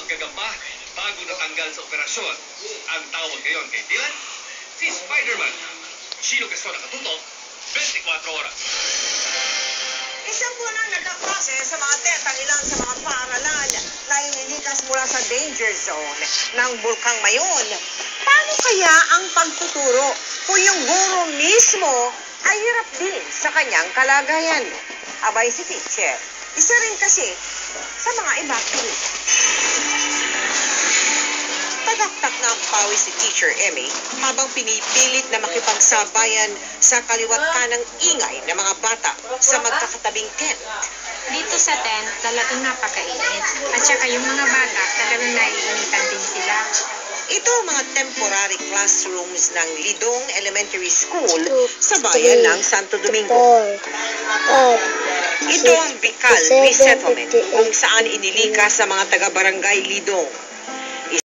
magkagamba bago natanggal sa operasyon. Ang tawag ngayon kay Dylan, si Spider-Man. Sino gusto nakatutok? 24 oras. Isang buwan na nagkaproses sa mga tetang ilan sa mga paaralan na inilikas mula sa danger zone ng Bulkang Mayon. Paano kaya ang pagtuturo kung yung guro mismo ay hirap din sa kanyang kalagayan? Abay si teacher, isa rin kasi sa mga evacuee. Tagaktak na ang pawis si Teacher Emmy habang pinipilit na makipagsabayan sa kaliwat kanang ingay ng mga bata sa magkakatabing tent. Dito sa tent, talagang napakainit. At saka yung mga bata, talagang naiinitan din sila. Ito ang mga temporary classrooms ng Lidong Elementary School sa bayan ng Santo Domingo. Ito ang Bicol Resettlement kung saan inilikas sa mga taga-barangay Lidong.